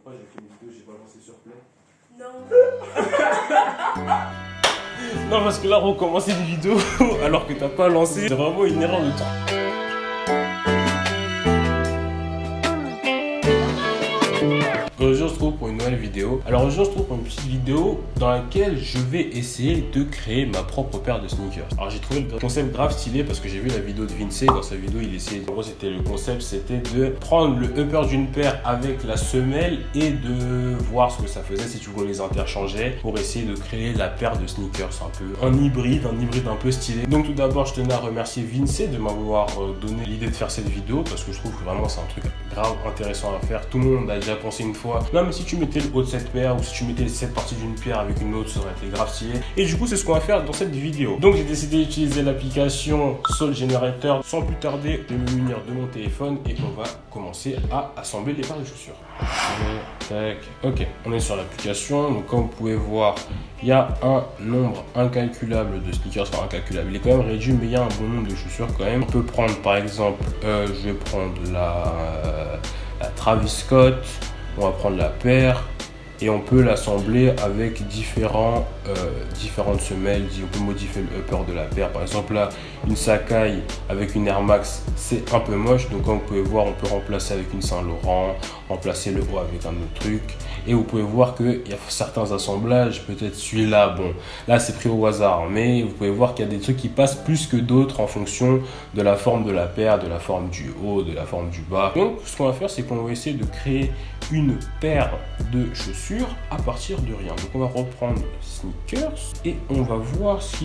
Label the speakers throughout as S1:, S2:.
S1: Pourquoi j'ai fait une vidéo, j'ai pas lancé sur Play?
S2: Non.
S1: Non, parce que là, recommencer une vidéo alors que t'as pas lancé, c'est vraiment une erreur de temps. Aujourd'hui, on se retrouve pour une nouvelle vidéo. Alors aujourd'hui, on se retrouve pour une petite vidéo dans laquelle je vais essayer de créer ma propre paire de sneakers. Alors j'ai trouvé le concept grave stylé parce que j'ai vu la vidéo de Vince. Dans sa vidéo, il essayait, en gros, c'était le concept, c'était de prendre le upper d'une paire avec la semelle et de voir ce que ça faisait si tu voulais les interchanger pour essayer de créer la paire de sneakers. Un peu un hybride un peu stylé. Donc tout d'abord, je tenais à remercier Vince de m'avoir donné l'idée de faire cette vidéo parce que je trouve que vraiment c'est un truc grave intéressant à faire. Tout le monde a déjà pensé une fois, non mais si tu mettais le haut de cette paire ou si tu mettais cette partie d'une paire avec une autre, ça aurait été grave stylé. Et du coup, c'est ce qu'on va faire dans cette vidéo. Donc j'ai décidé d'utiliser l'application Soul Generator. Sans plus tarder, je vais me munir de mon téléphone et on va commencer à assembler les paires de chaussures. Tac. Ok, on est sur l'application. Donc comme vous pouvez voir, il y a un nombre incalculable de sneakers, enfin incalculable, il est quand même réduit, mais il y a un bon nombre de chaussures quand même. On peut prendre par exemple, je vais prendre la Travis Scott, on va prendre la paire et on peut l'assembler avec différentes semelles. On peut modifier le upper de la paire. Par exemple là, une Sacai avec une Air Max, c'est un peu moche. Donc comme vous pouvez voir, on peut remplacer avec une Saint Laurent, remplacer le haut avec un autre truc. Et vous pouvez voir qu'il y a certains assemblages, peut-être celui-là, bon, là c'est pris au hasard. Mais vous pouvez voir qu'il y a des trucs qui passent plus que d'autres en fonction de la forme de la paire, de la forme du haut, de la forme du bas. Donc ce qu'on va faire, c'est qu'on va essayer de créer une paire de chaussures à partir de rien. Donc on va reprendre sneakers et on va voir ce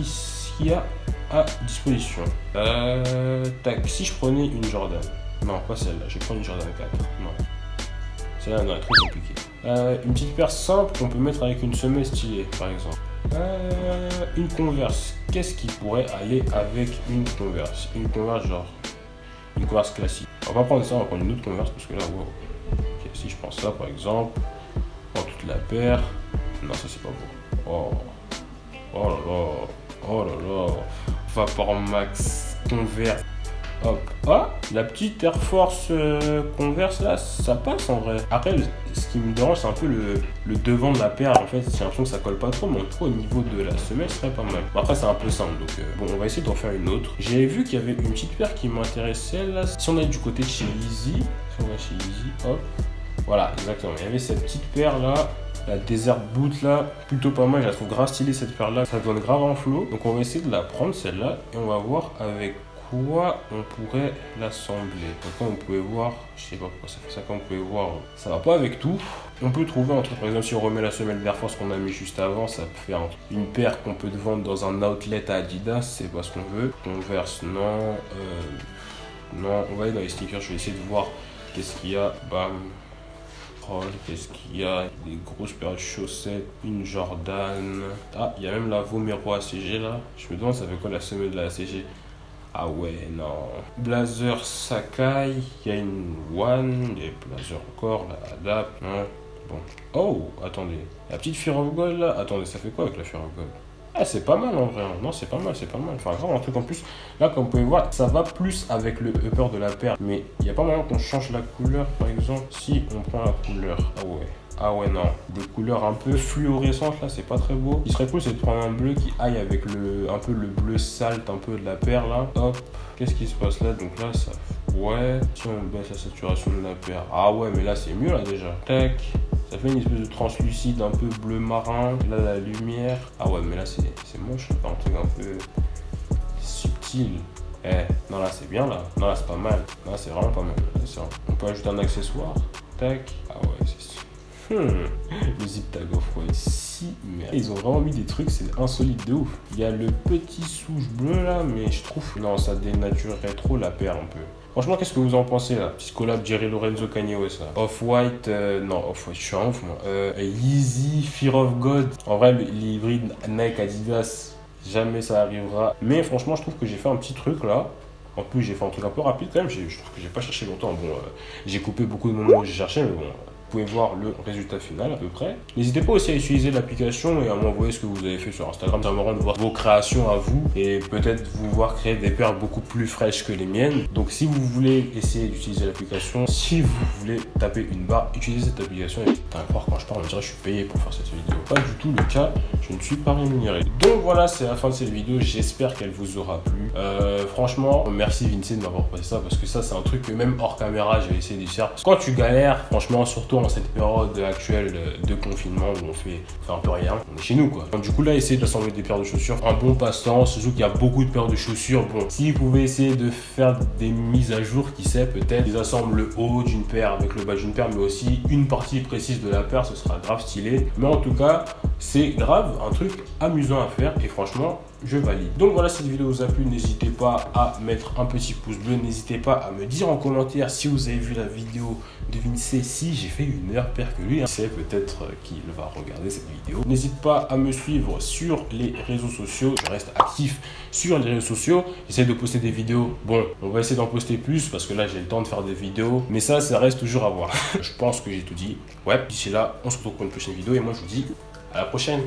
S1: qu'il y a à disposition. Tac, si je prenais une Jordan, non pas celle-là, je vais prendre une Jordan 4, non. Celle-là, non, elle est très compliquée. Une petite paire simple qu'on peut mettre avec une semelle stylée, par exemple. Une Converse, qu'est-ce qui pourrait aller avec une Converse? Une Converse genre, une Converse classique. On va pas prendre ça, on va prendre une autre Converse parce que là, wow. Okay, si je prends ça par exemple, je prends toute la paire. Non, ça c'est pas beau. Oh là là, oh là là. Vapor Max Converse. Hop. Ah, la petite Air Force Converse là, ça passe en vrai. Après, ce qui me dérange, c'est un peu le devant de la paire. En fait, j'ai l'impression que ça colle pas trop, mais en tout cas, au niveau de la semelle, ce serait pas mal. Bon, après, c'est un peu simple, donc bon, on va essayer d'en faire une autre. J'ai vu qu'il y avait une petite paire qui m'intéressait là. Si on est du côté de chez Yeezy, hop. Voilà, exactement. Il y avait cette petite paire là. La Desert Boot là, plutôt pas mal, je la trouve grave stylée cette paire là, ça donne grave en flow. Donc on va essayer de la prendre celle-là et on va voir avec quoi on pourrait l'assembler. Donc comme vous pouvez voir, je sais pas pourquoi ça fait ça, comme vous pouvez voir, ça va pas avec tout. On peut trouver un truc, par exemple si on remet la semelle d'Air Force qu'on a mis juste avant, ça peut faire une paire qu'on peut vendre dans un outlet à Adidas, c'est pas ce qu'on veut. Converse non, non, on va aller dans les sneakers, je vais essayer de voir qu'est-ce qu'il y a, bam. Qu'est-ce qu'il y a? Des grosses paires de chaussettes, une Jordan. Ah, il y a même la Vomero ACG là. Je me demande ça fait quoi la semelle de la ACG. Ah ouais, non. Blazer Sacai, il y a une One, des Blazer encore, la Adapt. Hein. Bon. Oh, attendez. La petite Fear of Gold là. Attendez, ça fait quoi avec la Fear of Gold? Ah, c'est pas mal en vrai. Non, c'est pas mal, c'est pas mal. Enfin, vraiment un truc en plus. Là, comme vous pouvez voir, ça va plus avec le upper de la paire. Mais il n'y a pas moyen qu'on change la couleur, par exemple. Si on prend la couleur. Ah ouais. Ah ouais, non. Des couleurs un peu fluorescentes, là, c'est pas très beau. Il serait cool, c'est de prendre un bleu qui aille avec un peu le bleu salt, un peu de la paire, là. Hop. Qu'est-ce qui se passe là? Donc là, ça... Ouais. Si on baisse la saturation de la paire. Ah ouais, mais là, c'est mieux, là, déjà. Tac. Ça fait une espèce de translucide un peu bleu marin. Là, la lumière. Ah ouais, mais là, c'est moche. C'est un truc un peu subtil. Non, là, c'est bien, là. Non, là, c'est pas mal. Là, c'est vraiment pas mal. Ça. On peut ajouter un accessoire. Tac. Ah ouais, c'est... Le zip tag off-white. Si, merde. Ils ont vraiment mis des trucs, c'est insolite de ouf. Il y a le petit souche bleu, là, mais je trouve... Non, ça dénaturerait trop la paire, un peu. Franchement, qu'est-ce que vous en pensez là? Petit collab Jerry Lorenzo Kanye West là. Off-White, non, Off-White, je suis un ouf moi. Yeezy, Fear of God. En vrai, l'hybride Nike Adidas, jamais ça arrivera. Mais franchement, je trouve que j'ai fait un petit truc là. En plus, j'ai fait un truc un peu rapide quand même. Je trouve que j'ai pas cherché longtemps. Bon, j'ai coupé beaucoup de moments où j'ai cherché, mais bon. pouvez voir le résultat final à peu près. N'hésitez pas aussi à utiliser l'application et à m'envoyer ce que vous avez fait sur Instagram. Ça me rend de voir vos créations à vous et peut-être vous voir créer des paires beaucoup plus fraîches que les miennes. Donc si vous voulez essayer d'utiliser l'application, si vous voulez taper une barre, utilisez cette application. Et putain, quand je parle, on dirait que je suis payé pour faire cette vidéo. Pas du tout le cas, je ne suis pas rémunéré. Donc voilà, c'est la fin de cette vidéo. J'espère qu'elle vous aura plu. Franchement, merci Vinci de m'avoir proposé ça parce que ça, c'est un truc que même hors caméra, je vais essayer de faire. Parce que quand tu galères, franchement, surtout en cette période actuelle de confinement où on fait un peu rien, on est chez nous quoi. Donc, du coup, là, essayez d'assembler des paires de chaussures. Un bon passe-temps, surtout qu'il y a beaucoup de paires de chaussures. Bon, si vous pouvez essayer de faire des mises à jour, qui sait, peut-être, ils assemblent le haut d'une paire avec le bas d'une paire, mais aussi une partie précise de la paire, ce sera grave stylé. Mais en tout cas, c'est grave un truc amusant à faire et franchement, je valide. Donc voilà, cette vidéo vous a plu, n'hésitez pas à mettre un petit pouce bleu, n'hésitez pas à me dire en commentaire si vous avez vu la vidéo de Vinci, si j'ai fait une meilleure paire que lui. C'est peut-être qu'il va regarder cette vidéo. N'hésite pas à me suivre sur les réseaux sociaux, je reste actif sur les réseaux sociaux, j'essaie de poster des vidéos. Bon, on va essayer d'en poster plus parce que là j'ai le temps de faire des vidéos, mais ça reste toujours à voir. Je pense que j'ai tout dit. Ouais, d'ici là, on se retrouve pour une prochaine vidéo et moi je vous dis à la prochaine.